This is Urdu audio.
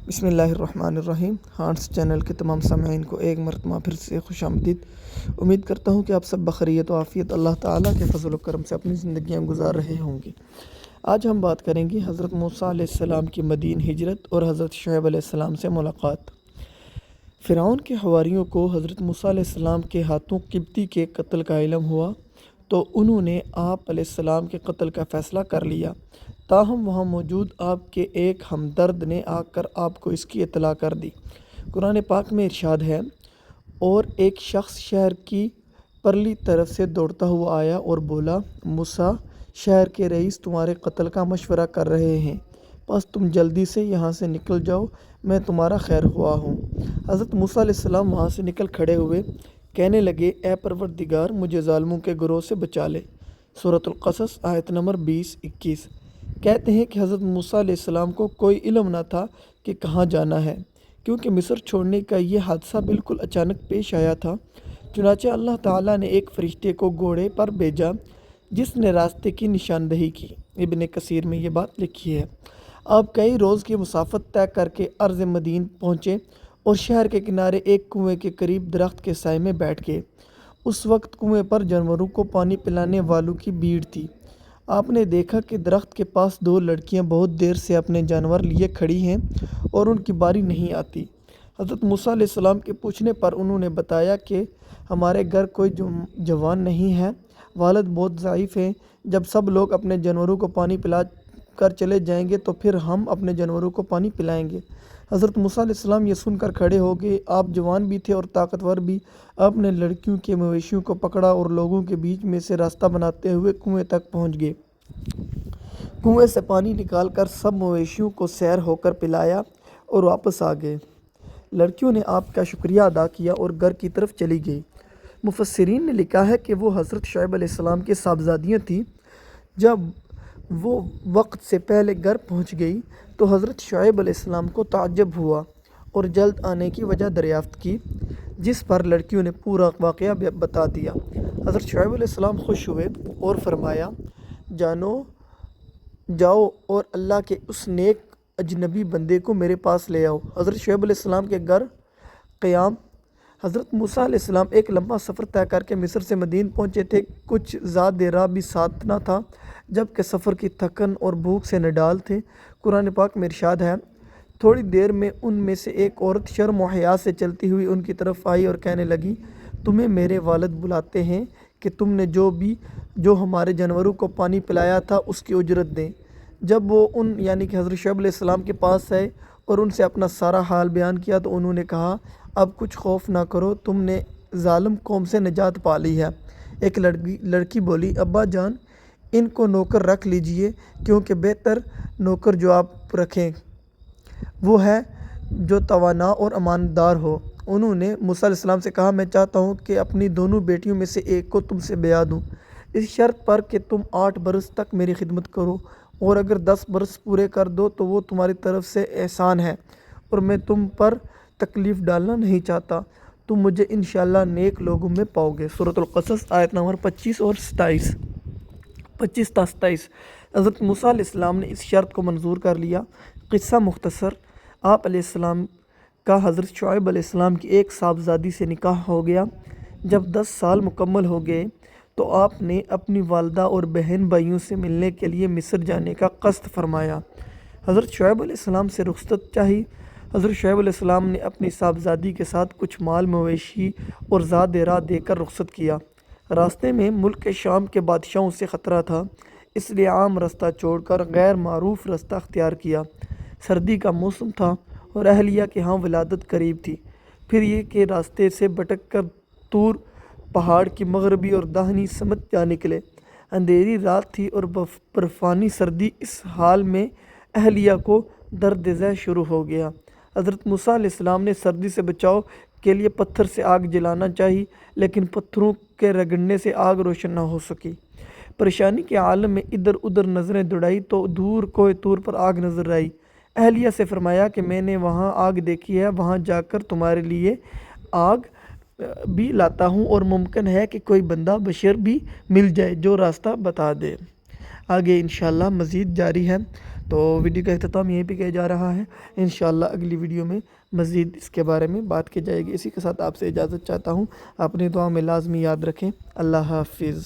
بسم اللہ الرحمن الرحیم۔ ہارٹس چینل کے تمام سامعین کو ایک مرتبہ پھر سے خوش آمدید۔ امید کرتا ہوں کہ آپ سب بخیریت و عافیت اللہ تعالیٰ کے فضل و کرم سے اپنی زندگیاں گزار رہے ہوں گے۔ آج ہم بات کریں گے حضرت موسیٰ علیہ السلام کی مدین ہجرت اور حضرت شعیب علیہ السلام سے ملاقات۔ فرعون کے حواریوں کو حضرت موسیٰ علیہ السلام کے ہاتھوں قبطی کے قتل کا علم ہوا تو انہوں نے آپ علیہ السلام کے قتل کا فیصلہ کر لیا۔ تاہم وہاں موجود آپ کے ایک ہمدرد نے آ کر آپ کو اس کی اطلاع کر دی۔ قرآن پاک میں ارشاد ہے، اور ایک شخص شہر کی پرلی طرف سے دوڑتا ہوا آیا اور بولا، موسیٰ، شہر کے رئیس تمہارے قتل کا مشورہ کر رہے ہیں، بس تم جلدی سے یہاں سے نکل جاؤ، میں تمہارا خیر خواہ ہوں۔ حضرت موسیٰ علیہ السلام وہاں سے نکل کھڑے ہوئے، کہنے لگے، اے پروردگار، مجھے ظالموں کے گروہ سے بچا لے۔ سورۃ القصص آیت نمبر 20-21۔ کہتے ہیں کہ حضرت موسیٰ علیہ السلام کو کوئی علم نہ تھا کہ کہاں جانا ہے، کیونکہ مصر چھوڑنے کا یہ حادثہ بالکل اچانک پیش آیا تھا۔ چنانچہ اللہ تعالیٰ نے ایک فرشتے کو گھوڑے پر بھیجا جس نے راستے کی نشاندہی کی۔ ابن کثیر میں یہ بات لکھی ہے۔ آپ کئی روز کی مسافت طے کر کے ارض مدین پہنچے اور شہر کے کنارے ایک کنویں کے قریب درخت کے سائے میں بیٹھ گئے۔ اس وقت کنویں پر جانوروں کو پانی پلانے والوں کی بھیڑ تھی۔ آپ نے دیکھا کہ درخت کے پاس دو لڑکیاں بہت دیر سے اپنے جانور لیے کھڑی ہیں اور ان کی باری نہیں آتی۔ حضرت موسیٰ علیہ السلام کے پوچھنے پر انہوں نے بتایا کہ ہمارے گھر کوئی جوان نہیں ہے، والد بہت ضعیف ہیں، جب سب لوگ اپنے جانوروں کو پانی پلا کر چلے جائیں گے تو پھر ہم اپنے جانوروں کو پانی پلائیں گے۔ حضرت موسیٰ علیہ السلام یہ سن کر کھڑے ہو گئے۔ آپ جوان بھی تھے اور طاقتور بھی۔ آپ نے لڑکیوں کے مویشیوں کو پکڑا اور لوگوں کے بیچ میں سے راستہ بناتے ہوئے کنویں تک پہنچ گئے۔ کنویں سے پانی نکال کر سب مویشیوں کو سیر ہو کر پلایا اور واپس آ گئے۔ لڑکیوں نے آپ کا شکریہ ادا کیا اور گھر کی طرف چلی گئیں۔ مفسرین نے لکھا ہے کہ وہ حضرت شعیب علیہ السلام کی صاحبزادیاں تھیں۔ جب وہ وقت سے پہلے گھر پہنچ گئی تو حضرت شعیب علیہ السلام کو تعجب ہوا اور جلد آنے کی وجہ دریافت کی، جس پر لڑکیوں نے پورا واقعہ بتا دیا۔ حضرت شعیب علیہ السلام خوش ہوئے اور فرمایا، جاؤ اور اللہ کے اس نیک اجنبی بندے کو میرے پاس لے آؤ۔ حضرت شعیب علیہ السلام کے گھر قیام۔ حضرت موسیٰ علیہ السلام ایک لمبا سفر طے کر کے مصر سے مدین پہنچے تھے۔ کچھ زاد راہ بھی ساتھ نہ تھا، جبکہ سفر کی تھکن اور بھوک سے نڈال تھے۔ قرآن پاک میں ارشاد ہے، تھوڑی دیر میں ان میں سے ایک عورت شرم و حیا سے چلتی ہوئی ان کی طرف آئی اور کہنے لگی، تمہیں میرے والد بلاتے ہیں کہ تم نے جو ہمارے جانوروں کو پانی پلایا تھا اس کی اجرت دیں۔ جب وہ یعنی کہ حضرت شعیب علیہ السلام کے پاس آئے اور ان سے اپنا سارا حال بیان کیا تو انہوں نے کہا، اب کچھ خوف نہ کرو، تم نے ظالم قوم سے نجات پا لی ہے۔ ایک لڑکی بولی، ابا جان، ان کو نوکر رکھ لیجئے، کیونکہ بہتر نوکر جو آپ رکھیں وہ ہے جو توانا اور امانتدار ہو۔ انہوں نے موسیٰ علیہ السلام سے کہا، میں چاہتا ہوں کہ اپنی دونوں بیٹیوں میں سے ایک کو تم سے بیاہ دوں، اس شرط پر کہ تم 8 برس تک میری خدمت کرو، اور اگر 10 برس پورے کر دو تو وہ تمہاری طرف سے احسان ہے، اور میں تم پر تکلیف ڈالنا نہیں چاہتا، تم مجھے انشاءاللہ نیک لوگوں میں پاؤ گے۔ سورۃ القصص آیت نمبر 25 اور 27۔ حضرت موسیٰ علیہ السلام نے اس شرط کو منظور کر لیا۔ قصہ مختصر، آپ علیہ السلام کا حضرت شعیب علیہ السلام کی ایک صاحبزادی سے نکاح ہو گیا۔ جب 10 سال مکمل ہو گئے تو آپ نے اپنی والدہ اور بہن بھائیوں سے ملنے کے لیے مصر جانے کا قصد فرمایا۔ حضرت شعیب علیہ السلام سے رخصت چاہی۔ حضرت شعیب علیہ السلام نے اپنی صاحبزادی کے ساتھ کچھ مال مویشی اور زاد راہ دے کر رخصت کیا۔ راستے میں ملک شام کے بادشاہوں سے خطرہ تھا، اس لیے عام رستہ چھوڑ کر غیر معروف رستہ اختیار کیا۔ سردی کا موسم تھا اور اہلیہ کے ہاں ولادت قریب تھی۔ پھر یہ کہ راستے سے بھٹک کر طور پہاڑ کی مغربی اور داہنی سمت جا نکلے۔ اندھیری رات تھی اور برفانی سردی، اس حال میں اہلیہ کو درد ذہ شروع ہو گیا۔ حضرت موسیٰ علیہ السلام نے سردی سے بچاؤ کے لیے پتھر سے آگ جلانا چاہی، لیکن پتھروں کے رگڑنے سے آگ روشن نہ ہو سکی۔ پریشانی کے عالم میں ادھر ادھر نظریں دوڑائی تو دور کوہ طور پر آگ نظر آئی۔ اہلیہ سے فرمایا کہ میں نے وہاں آگ دیکھی ہے، وہاں جا کر تمہارے لیے آگ بھی لاتا ہوں، اور ممکن ہے کہ کوئی بندہ بشر بھی مل جائے جو راستہ بتا دے۔ آگے انشاءاللہ مزید جاری ہے۔ تو ویڈیو کا اختتام یہیں پہ کیا جا رہا ہے، انشاءاللہ اگلی ویڈیو میں مزید اس کے بارے میں بات کی جائے گی۔ اسی کے ساتھ آپ سے اجازت چاہتا ہوں، اپنی دعا میں لازمی یاد رکھیں۔ اللہ حافظ۔